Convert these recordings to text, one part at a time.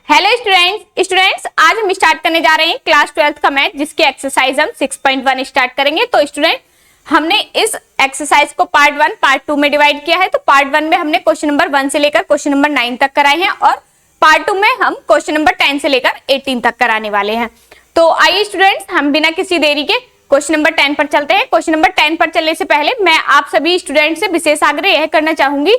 Hello students आज हम start करने जा रहे हैं क्लास 12th का मैथ, जिसके एक्सरसाइज हम 6.1 स्टार्ट करेंगे। तो स्टूडेंट, हमने इस एक्सरसाइज को पार्ट 1 पार्ट 2 में डिवाइड किया है। तो पार्ट 1 में हमने क्वेश्चन नंबर 1 से लेकर क्वेश्चन नंबर 9 तक कराए हैं और पार्ट 2 में हम क्वेश्चन नंबर 10 से लेकर 18 तक कराने वाले हैं। तो आइए स्टूडेंट्स, हम बिना किसी देरी के क्वेश्चन नंबर 10 पर चलते हैं। क्वेश्चन नंबर 10 पर चलने से पहले मैं आप सभी स्टूडेंट से विशेष आग्रह यह करना चाहूंगी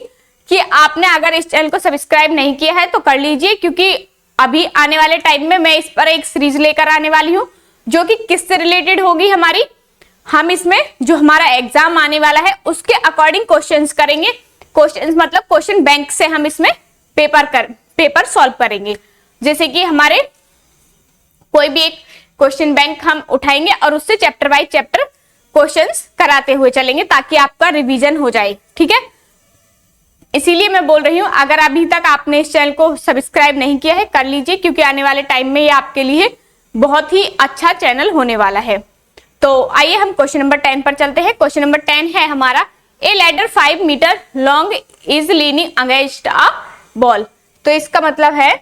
कि आपने अगर इस चैनल को सब्सक्राइब नहीं किया है तो कर लीजिए, क्योंकि अभी आने वाले टाइम में मैं इस पर एक सीरीज लेकर आने वाली हूं जो कि किससे रिलेटेड होगी हमारी। हम इसमें जो हमारा एग्जाम आने वाला है उसके अकॉर्डिंग क्वेश्चंस करेंगे। क्वेश्चंस मतलब क्वेश्चन बैंक से हम इसमें पेपर सॉल्व करेंगे। जैसे कि हमारे कोई भी एक क्वेश्चन बैंक हम उठाएंगे और उससे चैप्टर बाय चैप्टर क्वेश्चंस कराते हुए चलेंगे ताकि आपका रिवीजन हो जाए। ठीक है, इसीलिए मैं बोल रही हूं, अगर अभी तक आपने इस चैनल को सब्सक्राइब नहीं किया है कर लीजिए, क्योंकि आने वाले टाइम में ये आपके लिए बहुत ही अच्छा चैनल होने वाला है। तो आइए हम क्वेश्चन नंबर 10 पर चलते हैं। क्वेश्चन नंबर 10 है हमारा, a ladder 5 metre long is leaning against a ball. तो इसका मतलब है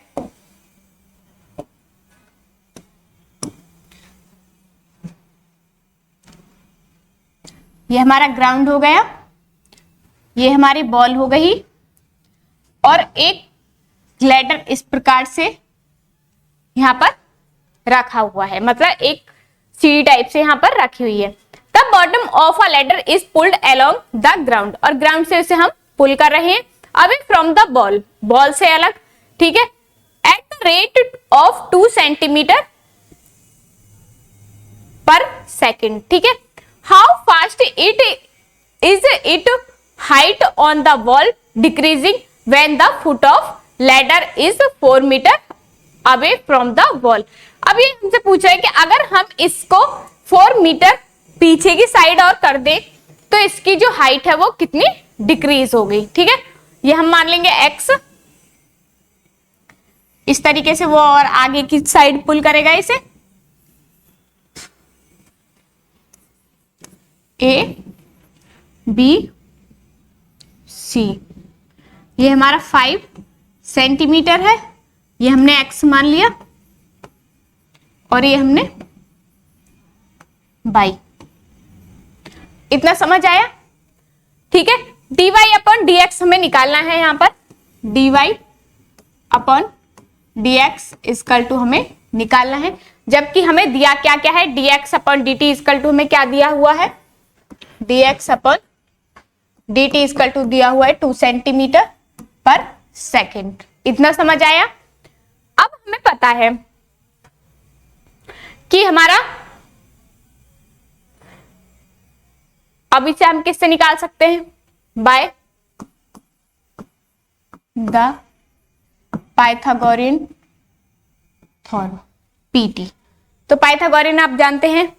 ये हमारा ग्राउंड हो गया, ये हमारी बॉल हो गई और एक लैडर इस प्रकार से यहां पर रखा हुआ है, मतलब एक सीढ़ी टाइप से यहां पर रखी हुई है। The bottom of a ladder is pulled along the ground, और ग्राउंड से इसे हम पुल कर रहे हैं away from the ball, ball से अलग। ठीक है, at the rate of 2 centimetre per second. ठीक है, how fast it height on the wall decreasing when the foot of ladder is 4 metre away from the wall. अब ये हमसे पूछ रहा है कि अगर हम इसको 4 मीटर पीछे की साइड और कर दे तो इसकी जो हाइट है वो कितनी डिक्रीज हो गई। ठीक है, ये हम मान लेंगे x, इस तरीके से वो और आगे की साइड पुल करेगा इसे। A B C, ये हमारा 5 सेंटीमीटर है, ये हमने x मान लिया और ये हमने y। इतना समझ आया? ठीक है, dy अपॉन dx हमें निकालना है। यहां पर dy upon dx equal to हमें निकालना है, जबकि हमें दिया क्या क्या है, dx upon dt equal to हमें क्या दिया हुआ है, dx upon dt equal to दिया हुआ है 2 सेंटीमीटर पर सेकेंड। इतना समझ आया? अब हमें पता है कि हमारा, अब इसे हम किससे निकाल सकते हैं, by the Pythagorean theorem PT. तो पाइथागोरियन आप जानते हैं,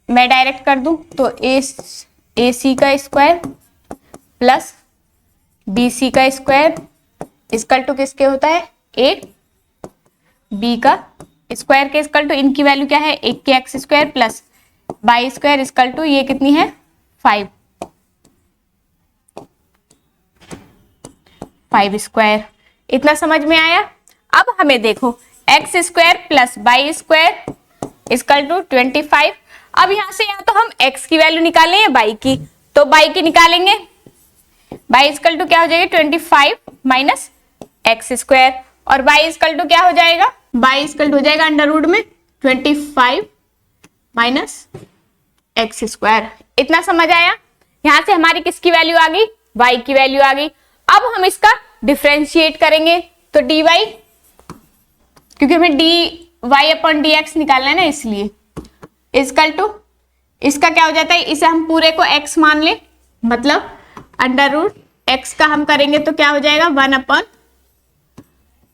मैं डायरेक्ट कर दूं तो ए सी का स्क्वायर प्लस बी सी का स्क्वायर इक्वल टू किसके होता है, ए बी का स्क्वायर के इक्वल टू, इनकी वैल्यू क्या है, एक के x square plus y square equal to ये कितनी है 5 स्क्वायर। इतना समझ में आया? अब हमें देखो x square plus y square equal to 25। अब यहां से या तो हम x की वैल्यू निकालें या y की, तो y की निकालेंगे, y इक्वल टू क्या हो जाएगा 25 माइनस एक्स स्क्वायर, और y इक्वल टू क्या हो जाएगा, y इक्वल टू हो जाएगा अंडर रूट में 25 माइनस एक्स स्क्वायर। इतना समझ आया? यहां से हमारी किसकी वैल्यू आ गई, y की वैल्यू आ गई। अब हम इसका डिफरेंशिएट करेंगे तो dy, क्योंकि हमें dy अपॉन dx निकालना है ना, इसलिए इक्वल टू इसका क्या हो जाता है, इसे हम पूरे को x मान ले, मतलब अंडर रूट x का हम करेंगे तो क्या हो जाएगा 1 अपॉन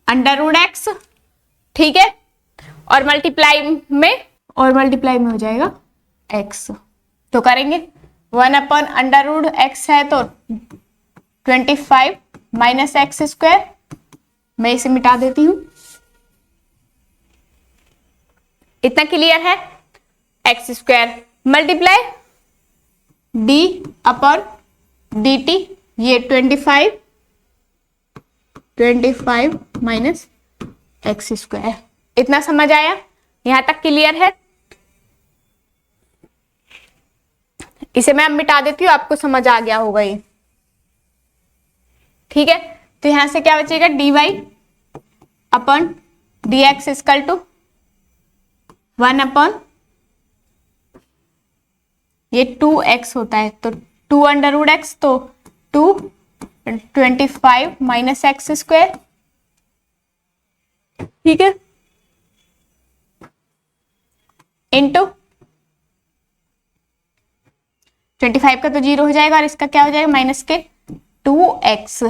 अंडर रूट x। ठीक है, और मल्टीप्लाई में हो जाएगा x, तो करेंगे 1 अपॉन अंडर रूट x है तो 25 माइनस एक्स स्क्वायर, मैं इसे मिटा देती हूं। इतना क्लियर है? X square multiply D upon d T, ये 25 25 माइनस एक्स स्क्वायर। इतना समझ आया? यहां तक क्लियर है? इसे मैं अब मिटा देती हूँ, आपको समझ आ गया होगा ये। ठीक है, तो यहां से क्या बचेगा, dy upon dx equal to 1 upon ये 2x होता है, तो 2 अंडर रूट एक्स, तो 25 माइनस एक्स स्क्वायर। ठीक है, इंटू 25 का तो 0 हो जाएगा और इसका क्या हो जाएगा, माइनस के 2x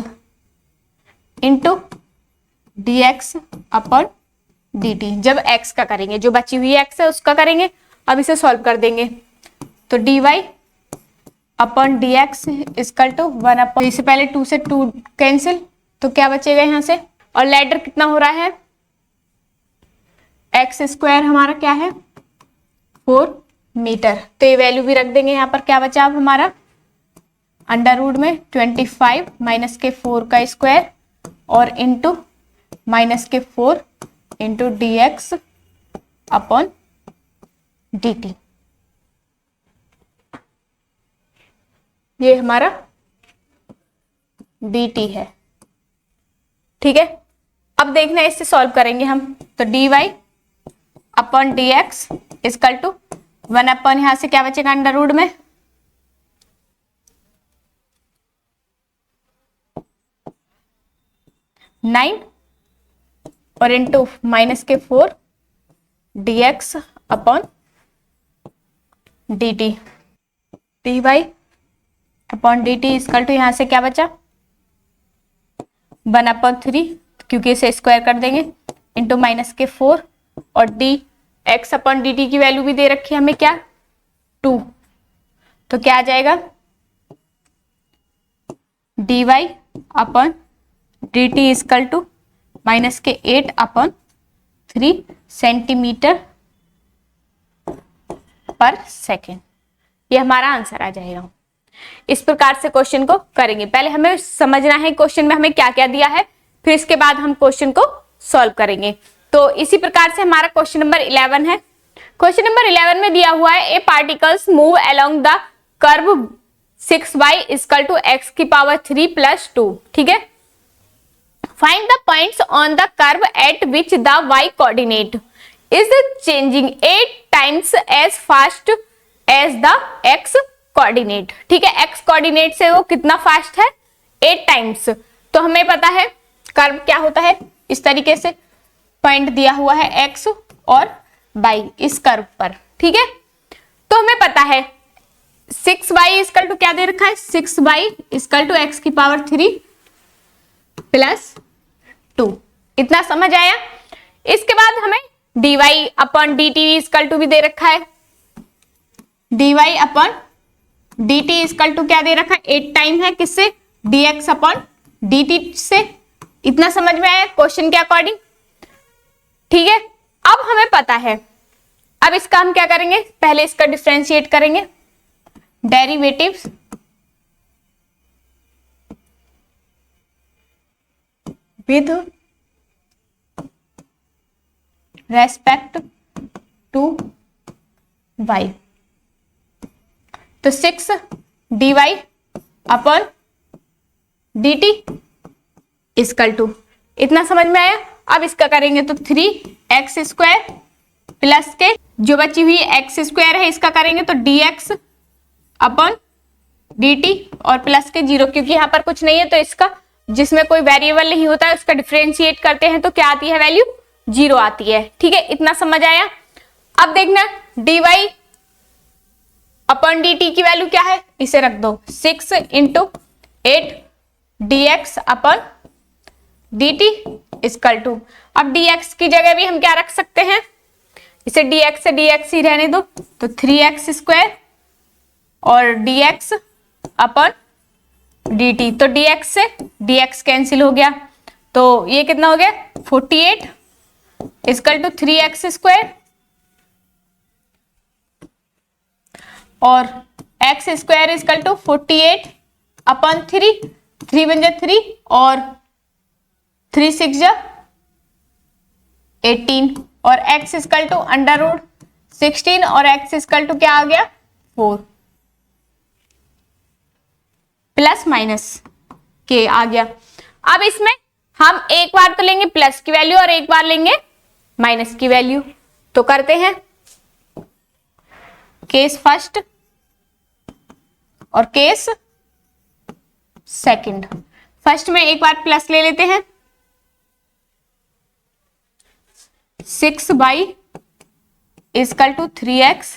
into dx upon dt। जब x का करेंगे, जो बची हुई x है उसका करेंगे। अब इसे सॉल्व कर देंगे, तो dy upon dx equal to 1 upon, इससे पहले 2 से 2 कैंसिल, तो क्या बचेगा यहां से, और लैडर कितना हो रहा है, एक्स स्क्वायर हमारा क्या है 4 मीटर, तो ये वैल्यू भी रख देंगे यहाँ पर। क्या बचा अब हमारा, अंडर रूट में 25 माइनस के 4 का स्क्वायर और इंटू माइनस के 4 इंटू dx अपॉन dt। ये हमारा dt है। ठीक है, अब देखना है, इससे सॉल्व करेंगे हम, तो dy upon dx equal to 1 upon, यहां से क्या बचेगा अंडर रूट में 9 और इंटू माइनस के 4 dx upon dt। dy upon dt equal to, यहां से क्या बचा 1 अपॉन 3, क्योंकि इसे स्क्वायर कर देंगे, इंटू माइनस के 4 और dx अपॉन dt की वैल्यू भी दे रखी है हमें क्या 2, तो क्या आ जाएगा dy upon dt equal to minus के 8 अपॉन 3 सेंटीमीटर पर सेकेंड। ये हमारा आंसर आ जाएगा। इस प्रकार से क्वेश्चन को करेंगे। पहले हमें समझना है क्वेश्चन में हमें क्या क्या दिया है, फिर इसके बाद हम क्वेश्चन को सॉल्व करेंगे। तो इसी प्रकार से हमारा क्वेश्चन नंबर 11 है। क्वेश्चन नंबर 11 में दिया हुआ है, a particles move along the curve 6y equal to x की पावर 3 प्लस 2। ठीक है, find the points on the curve at which the y coordinate is changing 8 times as fast as the x coordinate. ठीक है, x coordinate से वो कितना fast है 8 times. तो हमें पता है कर्व क्या होता है, इस तरीके से पॉइंट दिया हुआ है x और y इस कर्व पर। ठीक है, तो हमें पता है 6y इक्वल टू क्या दे रखा है, 6y इक्वल टू x की पावर 3 प्लस 2। इतना समझ आया? इसके बाद हमें dy upon dt equal to भी दे रखा है, dy upon dt equal to क्या दे रखा है 8 टाइम है, किससे, dx अपॉन dt से। इतना समझ में आया क्वेश्चन के अकॉर्डिंग? ठीक है, अब हमें पता है, अब इसका हम क्या करेंगे, पहले इसका डिफरेंशिएट करेंगे, derivatives with respect to y। तो 6 dy upon dt equal to, इतना समझ में आया? अब इसका करेंगे तो 3x स्क्वायर प्लस के जो बची हुई x स्क्वायर है इसका करेंगे तो dx अपॉन dt और प्लस के 0, क्योंकि यहाँ पर कुछ नहीं है तो इसका, जिसमें कोई वेरिएबल नहीं होता है उसका डिफरेंशिएट करते हैं तो क्या आती है वैल्यू, 0 आती है। ठीक है, इतना समझ आया? अब देखना dy अपॉन dt की वैल्यू क्या है, इसे रख दो 6 into 8 dx upon dt equal to, अब dx की जगह भी हम क्या रख सकते हैं, इसे dx से dx ही रहने दो, तो 3x स्क्वायर और dx अपॉन dt, तो dx से dx कैंसिल हो गया, तो ये कितना हो गया 48 इक्वल टू 3x स्क्वायर और x square equal to 48 upon 3, 3 बन जाए 3 और 3 6 जा 18 और x equal to under root 16 और x इक्वल टू क्या आ गया 4 प्लस माइनस के आ गया। अब इसमें हम एक बार तो लेंगे प्लस की वैल्यू और एक बार लेंगे माइनस की वैल्यू, तो करते हैं केस फर्स्ट और केस सेकंड। फर्स्ट में एक बार प्लस ले लेते हैं, 6 y equal to 3x,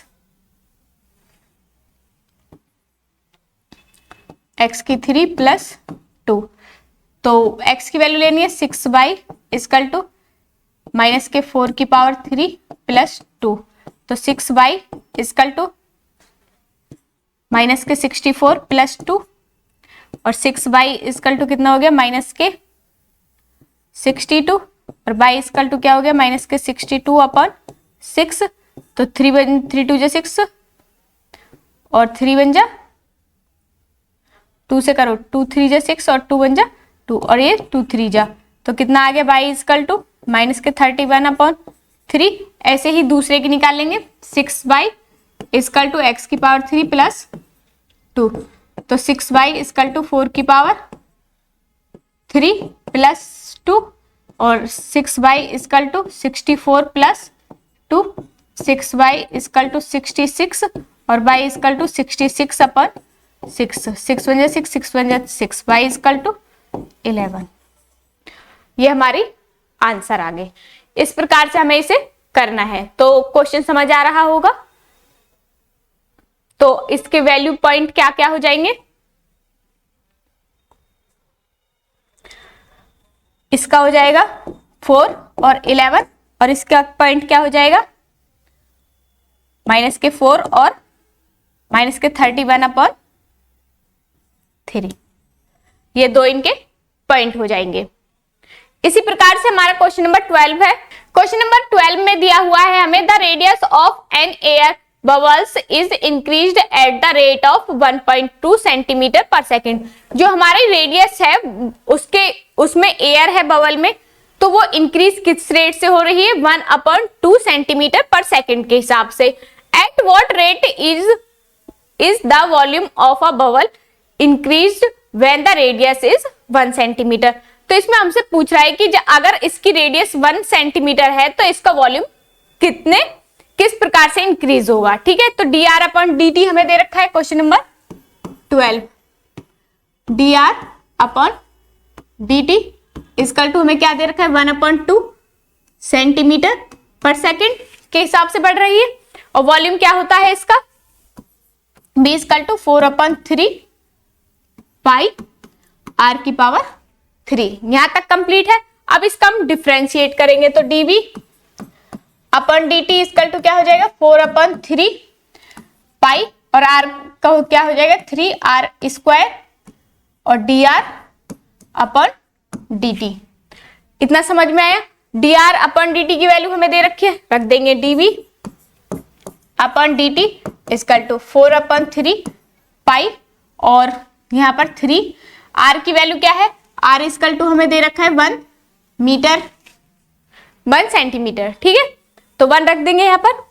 x की 3 प्लस 2, तो x की वैल्यू लेनी है 6 बाई इक्वल टू माइनस के 4 की पावर 3 प्लस 2, तो 6 बाई इक्वल टू माइनस के 64 प्लस 2 और 6 बाई इक्वल टू कितना हो गया माइनस के 62 और बाई इक्वल टू क्या हो गया माइनस के 62 अपॉन 6, तो 3 2 जा 6 और 3 बन जा 2 से करो 2 3 जा 6 और 2 बन जा 2 और ये 2 3 जा, तो कितना आ गया बाई इक्वल टू माइनस के 31 अपॉन 3। ऐसे ही दूसरे की निकाल लेंगे, 6 बाई इक्वल टू एक्स की पावर 3 प्लस 2, तो 6 बाई इक्वल टू 4 की पावर 3 प्लस 2 और 6 y equal to 64 plus 2, 6 y equal to 66 और बाई इक्वल टू 66 अपॉन 6, 6 बन जा 6 6 बन जा 6 बाई इक्वल टू 11। ये हमारी आंसर आ गए। इस प्रकार से हमें इसे करना है, तो क्वेश्चन समझ आ रहा होगा। तो इसके वैल्यू पॉइंट क्या क्या हो जाएंगे, इसका हो जाएगा 4 और 11 और इसका पॉइंट क्या हो जाएगा माइनस के 4 और माइनस के 31 अपॉन 3, ये दो इनके पॉइंट हो जाएंगे। इसी प्रकार से हमारा क्वेश्चन नंबर 12 है। क्वेश्चन नंबर 12 में दिया हुआ है हमें the radius of an air bubbles is increased at the rate of 1.2 centimetre per second. जो हमारी रेडियस है उसमें एयर है बबल में, तो वो इंक्रीज किस रेट से हो रही है 1/2 सेंटीमीटर पर सेकेंड के हिसाब से। At what rate is the volume of a bubble increased when the radius is 1 centimetre. तो इसमें हमसे पूछ रहा है कि अगर इसकी रेडियस 1 सेंटीमीटर है तो इसका वॉल्यूम किस प्रकार से इंक्रीज होगा। ठीक है, तो dr अपॉन dt हमें दे रखा है question number 12, dr upon dt equal to हमें क्या दे रखा है 1/2 सेंटीमीटर पर सेकेंड के हिसाब से बढ़ रही है, और वॉल्यूम क्या होता है इसका b equal to 4/3 pi r की पावर 3। यहां तक कंप्लीट है। अब इसका हम डिफरेंशिएट करेंगे, तो dv upon dt equal to क्या हो जाएगा 4/3 पाई और r का क्या हो जाएगा 3r स्क्वायर और dr अपन dt। इतना समझ में आया। dr अपन dt की वैल्यू हमें दे रखी है, रख देंगे dv upon dt equal to 4/3 pi और यहाँ पर 3 r की वैल्यू क्या है r इक्वल टू हमें दे रखा है 1 सेंटीमीटर। ठीक है, तो 1 रख देंगे यहाँ पर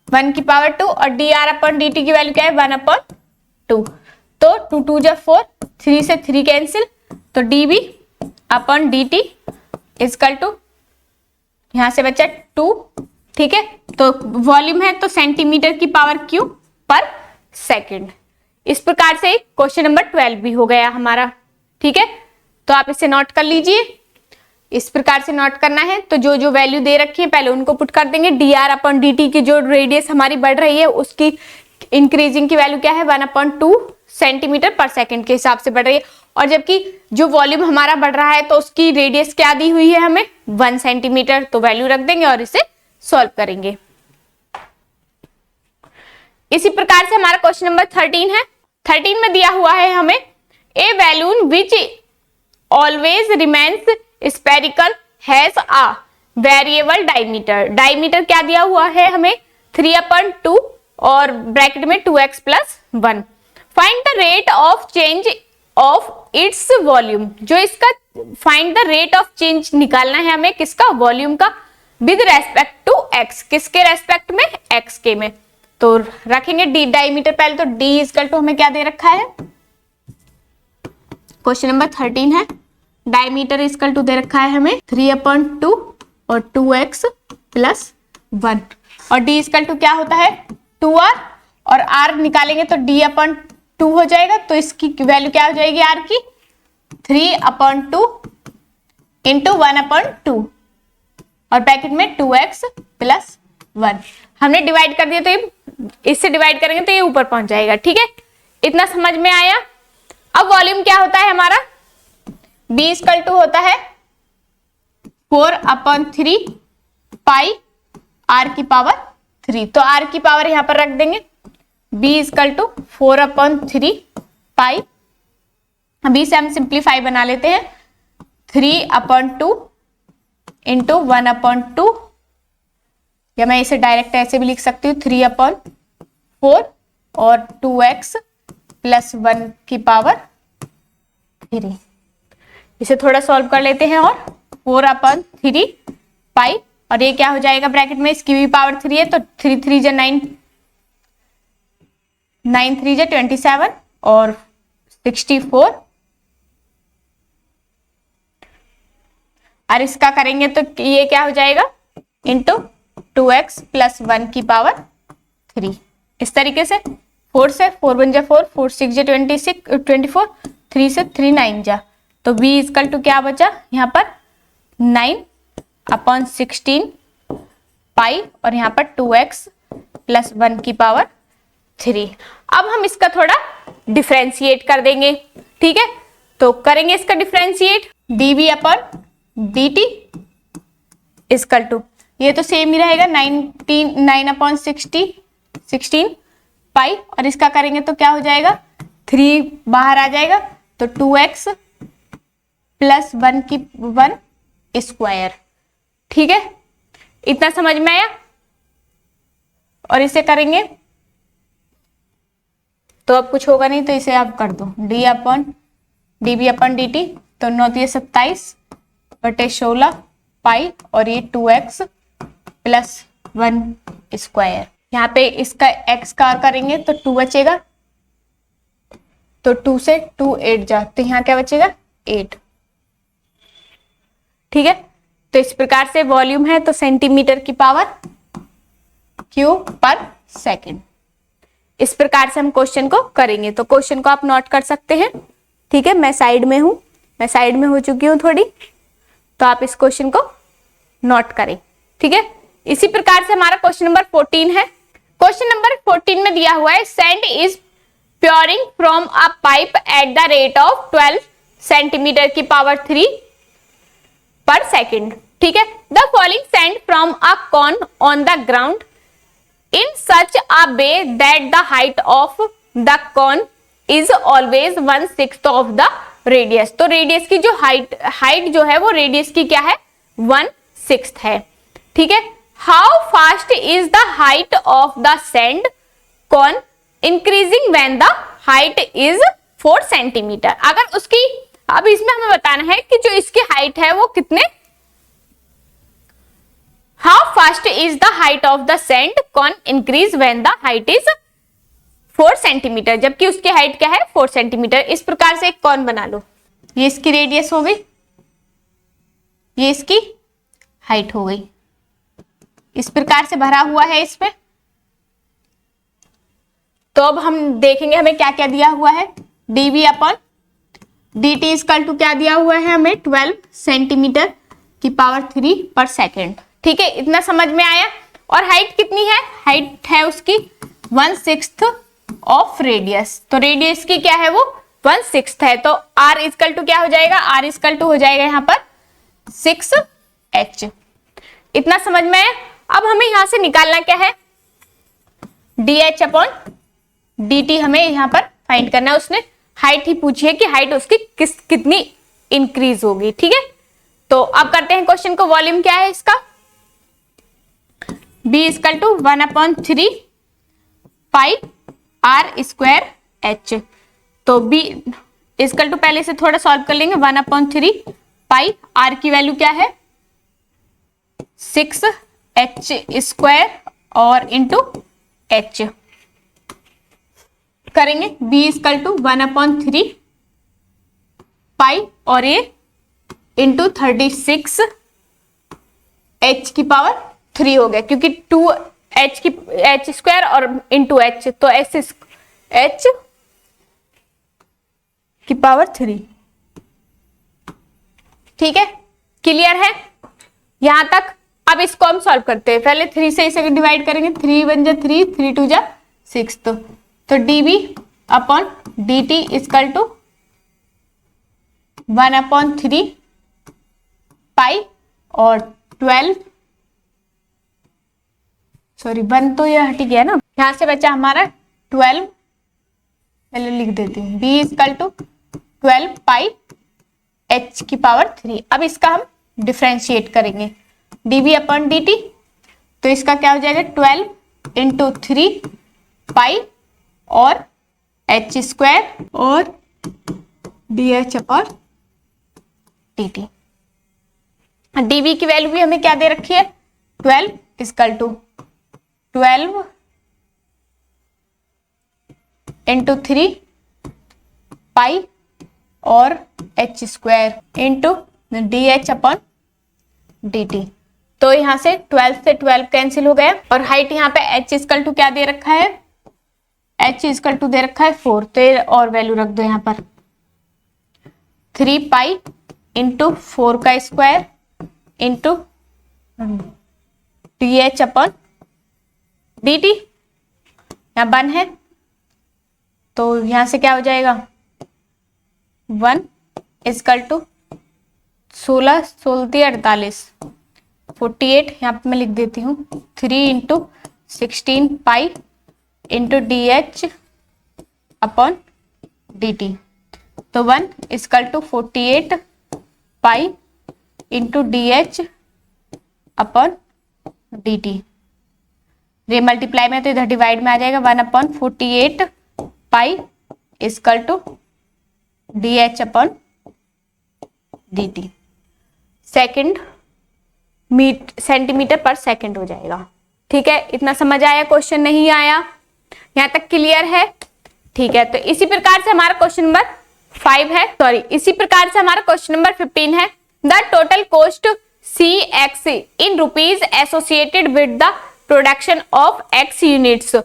1 की पावर 2 और dr अपन dt की वैल्यू क्या है 1/2, तो 2 2 जा 4, 3 से 3 कैंसिल, तो dv upon dt equal to यहां से बचा 2। ठीक है, तो वॉल्यूम है तो सेंटीमीटर की पावर क्यूब पर सेकंड। इस प्रकार से क्वेश्चन नंबर 12 भी हो गया हमारा। ठीक है, तो आप इसे नोट कर लीजिए। इस प्रकार से नोट करना है, तो जो जो वैल्यू दे रखी है पहले उनको पुट कर देंगे। dr अपन dt की जो रेडियस हमारी बढ़ रही है उसकी इंक्रीजिंग की वैल्यू क्या है 1/2 सेंटीमीटर पर सेकंड के हिसाब से बढ़ रही है, और जबकि जो वॉल्यूम हमारा बढ़ रहा है तो उसकी रेडियस क्या दी हुई है हमें 1 सेंटीमीटर, तो वैल्यू रख देंगे और इसे सॉल्व करेंगे। इसी प्रकार से हमारा क्वेश्चन नंबर 13 है। 13 में दिया हुआ है हमें a balloon which always remains spherical has a variable diameter. Diameter क्या दिया हुआ है हमें 3/2 और ब्रैकेट में 2x + 1। Find the rate of change of its volume, जो इसका find the rate of change निकालना है हमें, किसका, वॉल्यूम का, विद रेस्पेक्ट टू एक्स, किसके रेस्पेक्ट में, एक्स के में। तो रखेंगे डी डायमीटर पहले, तो डी इक्वल टू हमें क्या दे रखा है, क्वेश्चन नंबर 13 है, डायमीटर इक्वल टू दे रखा है हमें 3/2 और 2x प्लस 1, और d इक्वल टू क्या होता है 2r, और r निकालेंगे तो d/2 हो जाएगा, तो इसकी वैल्यू क्या हो जाएगी r की 3/2 इंटू 1/2 और ब्रैकेट में 2x प्लस 1। हमने डिवाइड कर दिया तो ये इससे डिवाइड करेंगे तो ये ऊपर पहुंच जाएगा। ठीक है, इतना समझ में आया। अब वॉल्यूम क्या होता है हमारा, b इक्वल टू होता है 4/3 पाई r की पावर 3, तो r की पावर यहां पर रख देंगे, b equal to 4/3 pi, b से हम सिंप्लीफाई बना लेते हैं, 3/2 इंटू 1/2, या मैं इसे डायरेक्ट ऐसे भी लिख सकती हूँ 3/4 और 2x प्लस 1 की पावर 3। इसे थोड़ा सॉल्व कर लेते हैं, और 4/3 पाई, और ये क्या हो जाएगा ब्रैकेट में, इसकी भी पावर 3 है तो 3 3 जा 9, 9 3 जा 27 और 64, और इसका करेंगे तो ये क्या हो जाएगा इंटू 2x प्लस 1 की पावर 3। इस तरीके से 4 से 4 1 जा 4, 4 6 जा 24, 3 से 3 9 जा, तो b इक्वल टू क्या बचा यहाँ पर 9/16 पाई, और यहाँ पर 2x प्लस 1 की पावर 3। अब हम इसका थोड़ा डिफरेंशिएट कर देंगे। ठीक है, तो करेंगे इसका डिफरेंशिएट, dv/dt इक्वल टू, ये तो सेम ही रहेगा 9/16 पाई, और इसका करेंगे तो क्या हो जाएगा 3 बाहर आ जाएगा, तो 2x प्लस 1 की 1 स्क्वायर। ठीक है, इतना समझ में आया। और इसे करेंगे तो अब कुछ होगा नहीं, तो इसे आप कर दो dv/dt, तो 9 27/16 पाई, और ये 2x प्लस 1 स्क्वायर। यहाँ पे इसका x का करेंगे तो 2 बचेगा, तो 2 से 2 8 जा, तो यहाँ क्या बचेगा 8। ठीक है, तो इस प्रकार से वॉल्यूम है तो सेंटीमीटर की पावर क्यूब पर सेकंड। इस प्रकार से हम क्वेश्चन को करेंगे, तो क्वेश्चन को आप नोट कर सकते हैं। ठीक है, मैं साइड में हो चुकी हूँ थोड़ी, तो आप इस क्वेश्चन को नोट करें। ठीक है, इसी प्रकार से हमारा क्वेश्चन नंबर 14 है। क्वेश्चन नंबर 14 में दिया हुआ है sand is pouring from a pipe at the rate of 12 centimetre की पावर 3 पर सेकेंड। ठीक है, the following sand from a cone on the ground in such a way that the height of the cone is always 1/6 of the radius। तो radius की जो height जो है वो रेडियस की क्या है 1/6 है। ठीक है, how fast is the height of the sand cone increasing when the height is 4 centimetre. अगर उसकी, अब इसमें हमें बताना है कि जो इसकी हाइट है वो कितने, how fast is the height of the sand cone increase when the height is 4 centimetre, जबकि उसकी हाइट क्या है 4 सेंटीमीटर। इस प्रकार से एक कॉन बना लो, ये इसकी रेडियस हो गई, ये इसकी हाइट हो गई, इस प्रकार से भरा हुआ है इसमें। तो अब हम देखेंगे हमें क्या क्या दिया हुआ है, dv/dt इक्वल टू क्या दिया हुआ है हमें 12 सेंटीमीटर की पावर 3 पर सेकेंड। ठीक है, इतना समझ में आया। और हाइट कितनी है, हाइट है उसकी 1/6 ऑफ रेडियस, तो रेडियस की क्या है वो 1/6 है, तो r इक्वल टू क्या हो जाएगा, r इक्वल टू हो जाएगा यहाँ पर 6h। इतना समझ में आया। अब हमें यहां से निकालना क्या है, dh/dt हमें यहाँ पर फाइंड करना है। उसने हाइट ही पूछी है कि हाइट उसकी कितनी इंक्रीज होगी। ठीक है, तो अब करते हैं क्वेश्चन को। वॉल्यूम क्या है इसका, b equal to 1/3 pi r square h, तो b इक्वल टू पहले से थोड़ा सॉल्व कर लेंगे, 1/3 पाई, आर की वैल्यू क्या है 6h² और इंटू h करेंगे, b इक्वल टू 1/3 पाई और ये इंटू 36 h की पावर 3 हो गया, क्योंकि 2h² और इंटू h, तो h की पावर 3। ठीक है, क्लियर है यहां तक। अब इसको हम सॉल्व करते हैं, पहले 3 से इसे डिवाइड करेंगे, 3 1 जा 3, 3 2 जा 6, तो dv/dt इक्वल टू 1/3 पाई और 12, सॉरी 1 तो ये हट गया ना, यहां से बचा हमारा 12, पहले लिख देती हूँ, b equal to 12 pi h की पावर 3। अब इसका हम डिफ्रेंशिएट करेंगे, dv/dt, तो इसका क्या हो जाएगा 12 इंटू 3 पाई और h² और dh/dt। dv की वैल्यू भी हमें क्या दे रखी है 12 इक्वल टू 12 इंटू 3 पाई और h² इंटू dh/dt। तो यहां से 12 से 12 कैंसिल हो गया और हाइट यहाँ पे h इक्वल टू क्या दे रखा है, h इक्वल टू दे रखा है 4, तो और वैल्यू रख दो यहाँ पर 3 पाई इंटू 4 का स्क्वायर इंटू dh/dt, यहाँ 1 है तो यहां से क्या हो जाएगा 1 इक्वल टू 16 16 48 48, यहाँ पे मैं लिख देती हूँ 3 इंटू 16 पाई इंटू dh/dt, तो 1 equal to 48 pi into dh/dt। रे मल्टीप्लाई में तो इधर डिवाइड में आ जाएगा, 1/48 pi equal to dh/dt, centimetre per second हो जाएगा। ठीक है, इतना समझ आया, क्वेश्चन नहीं आया, यहां तक क्लियर है। ठीक है, तो इसी प्रकार से हमारा क्वेश्चन नंबर 5 है, सॉरी इसी प्रकार से हमारा क्वेश्चन नंबर 15 है। The total cost CX in rupees associated with the production of X units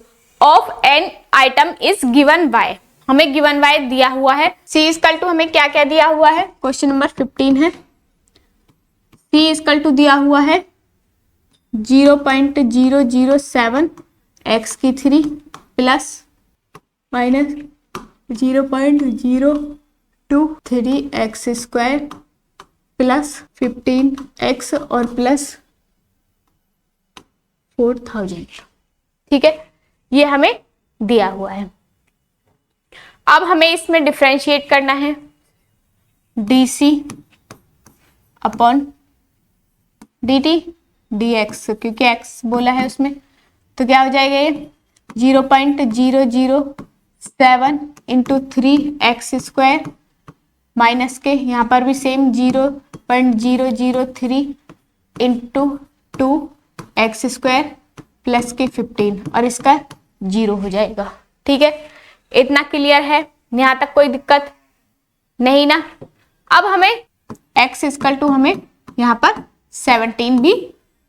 of an item is given by, हमें गिवन बाय दिया हुआ है। C इक्वल टू हमें क्या क्या दिया हुआ है, क्वेश्चन नंबर 15 है। C इक्वल टू दिया हुआ है 0.007 x की 3 plus minus 0.023 x² plus 15x और प्लस 4000। ठीक है, ये हमें दिया हुआ है। अब हमें इसमें डिफरेंशिएट करना है, dc/dt dx, क्योंकि x बोला है उसमें, तो क्या हो जाएगा ये 0.007 इंटू 3x² माइनस के यहाँ पर भी सेम 0.003 इंटू 2x² प्लस के 15 और इसका 0 हो जाएगा। ठीक है, इतना क्लियर है, यहाँ तक कोई दिक्कत नहीं ना। अब हमें x इक्वल टू हमें यहाँ पर 17 भी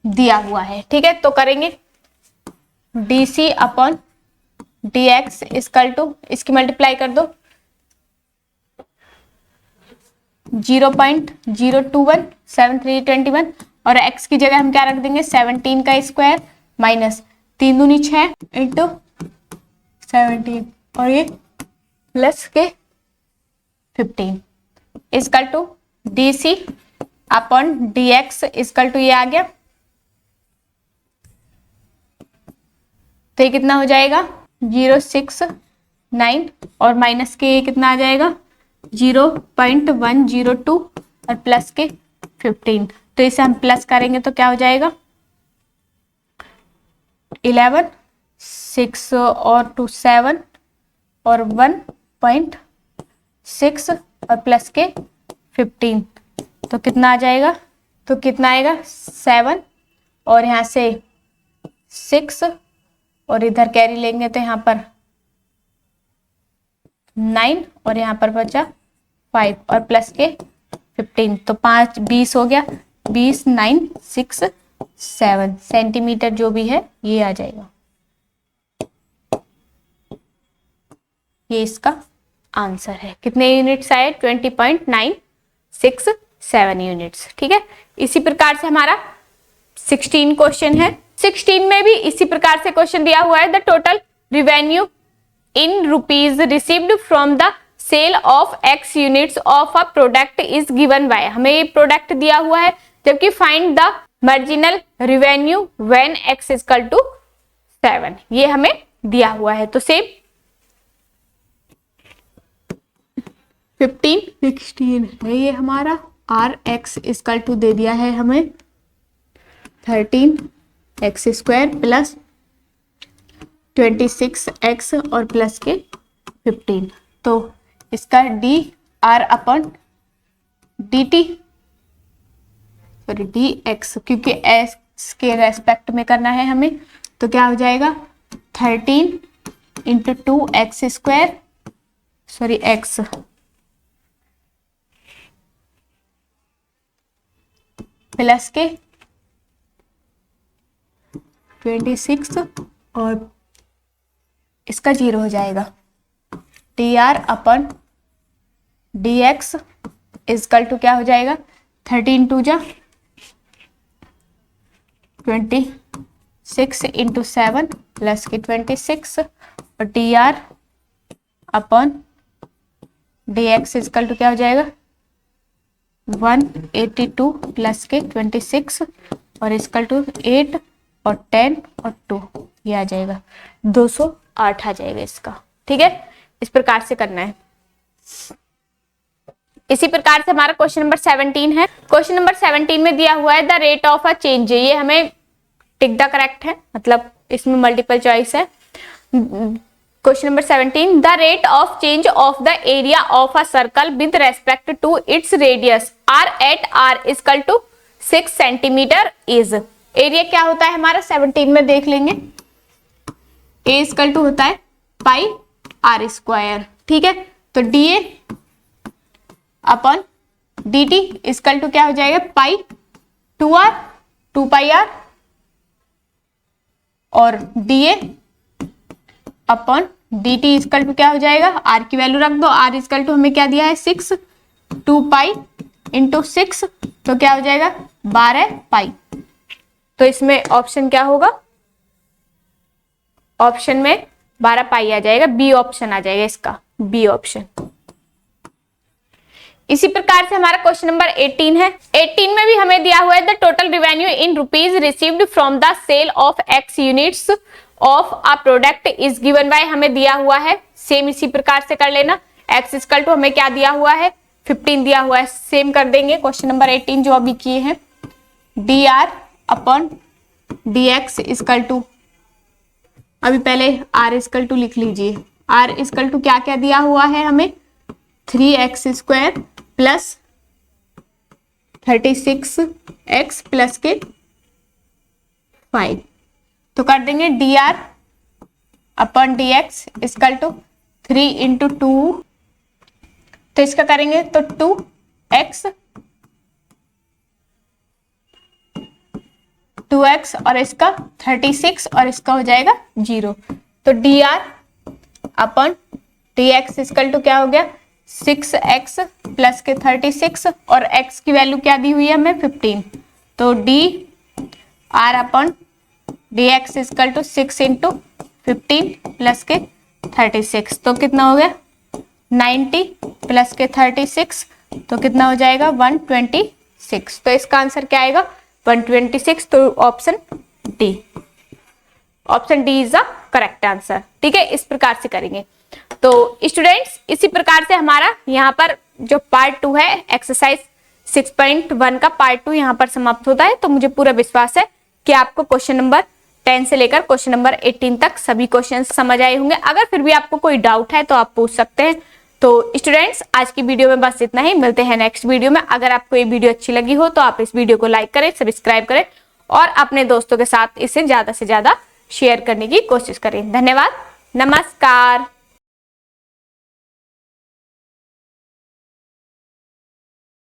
दिया हुआ है। ठीक है, तो करेंगे dc/dx इक्वल टू, इसकी मल्टीप्लाई कर दो 0.021 7321 और x की जगह हम क्या रख देंगे 17 का स्क्वायर माइनस 3 दूनी 6 इंटू 17 और ये प्लस के 15 equal to dc/dx equal to ये आ गया, तो ये कितना हो जाएगा 069 और माइनस के ये कितना आ जाएगा 0.102 और प्लस के 15, तो इसे हम प्लस करेंगे तो क्या हो जाएगा 11 6 और 2 7 और 1.5 6 और प्लस के 15, तो कितना आ जाएगा, तो कितना आएगा 7 और यहाँ से 6 और इधर कैरी लेंगे तो यहाँ पर 9 और यहाँ पर बचा 5 और प्लस के 15, तो 5 20 हो गया, 20 9 6 7 सेंटीमीटर जो भी है ये आ जाएगा। ये इसका आंसर है। कितने यूनिट्स आए, 20.967 यूनिट्स। ठीक है, इसी प्रकार से हमारा 16 क्वेश्चन है। 16 में भी इसी प्रकार से क्वेश्चन दिया हुआ है, the total revenue in rupees received from the sale of x units of a product is given by. हमें ये प्रोडक्ट दिया हुआ है, जबकि find the marginal revenue when x equal to 7, ये हमें दिया हुआ है। तो सेम 15 16 है ये हमारा, आर एक्स इक्वल टू दे दिया है हमें 13x² प्लस 26x और प्लस के 15, तो इसका D r upon d T, sorry D x, क्योंकि एक्स के रेस्पेक्ट में करना है हमें, तो क्या हो जाएगा 13 into 2x², sorry x plus के 26 और इसका 0 हो जाएगा, d r upon d x equal to क्या हो जाएगा 13 2 जा 26 इंटू 7 प्लस के 26 और d r upon d x equal to क्या हो जाएगा 182 प्लस के 26 और इजकल टू 8 और 10 और 2, ये आ जाएगा 208 आ जाएगा इसका। ठीक है, इस प्रकार से करना है। इसी प्रकार से हमारा क्वेश्चन नंबर 17 है। क्वेश्चन नंबर 17 में दिया हुआ है the rate of a change, ये हमें टिक द करेक्ट है, मतलब इसमें मल्टीपल चॉइस है। Question number 17, the rate of change of the area of a circle with respect to its radius r at r equal to 6 centimetre is. Area क्या होता है हमारा 17 में देख लेंगे, ए इक्वल टू होता है पाई आर स्क्वायर। ठीक है, तो d a upon d t equal to क्या हो जाएगा पाई 2 आर 2 पाई आर और d a upon d t equal to क्या हो जाएगा, आर की वैल्यू रख दो, आर इक्वल टू हमें क्या दिया है 6, 2 पाई इंटू 6 तो क्या हो जाएगा 12 पाई। तो इसमें ऑप्शन क्या होगा, ऑप्शन में 12 पाई आ जाएगा, बी ऑप्शन आ जाएगा इसका, बी ऑप्शन। इसी प्रकार से हमारा क्वेश्चन नंबर 18 है। 18 में भी हमें दिया हुआ है the total revenue in rupees received from the sale of x units of a product is given by, हमें दिया हुआ है, सेम इसी प्रकार से कर लेना। एक्स इक्वल टू हमें क्या दिया हुआ है 15 दिया हुआ है, सेम कर देंगे क्वेश्चन नंबर 18 जो अभी किए हैं। D r upon d x equal to, अभी पहले आर इक्वल टू लिख लीजिए, आर इक्वल टू क्या क्या दिया हुआ है हमें 3x² प्लस 36x प्लस के 5, तो कर देंगे d r upon d x equal to 3 into 2, तो इसका करेंगे तो 2x और इसका 36 और इसका हो जाएगा 0, तो d r upon d x equal to क्या हो गया 6x प्लस के 36 और x की वैल्यू क्या दी हुई है हमें 15, तो d r upon d x equal to 6 into 15 plus के 36, तो कितना हो गया 90 प्लस के 36, तो कितना हो जाएगा 126, तो इसका आंसर क्या आएगा 126, तो option D, option D is the correct answer. ठीक है, इस प्रकार से करेंगे। तो स्टूडेंट्स इसी प्रकार से हमारा यहाँ पर जो पार्ट 2 है एक्सरसाइज 6.1 का पार्ट 2 यहाँ पर समाप्त होता है। तो मुझे पूरा विश्वास है कि आपको क्वेश्चन नंबर 10 से लेकर क्वेश्चन नंबर 18 तक सभी क्वेश्चन समझ आए होंगे। अगर फिर भी आपको कोई डाउट है तो आप पूछ सकते हैं। तो स्टूडेंट्स आज की वीडियो में बस इतना ही, मिलते हैं नेक्स्ट वीडियो में। अगर आपको ये वीडियो अच्छी लगी हो तो आप इस वीडियो को लाइक करें, सब्सक्राइब करें और अपने दोस्तों के साथ इसे ज्यादा से ज्यादा शेयर करने की कोशिश करें। धन्यवाद, नमस्कार।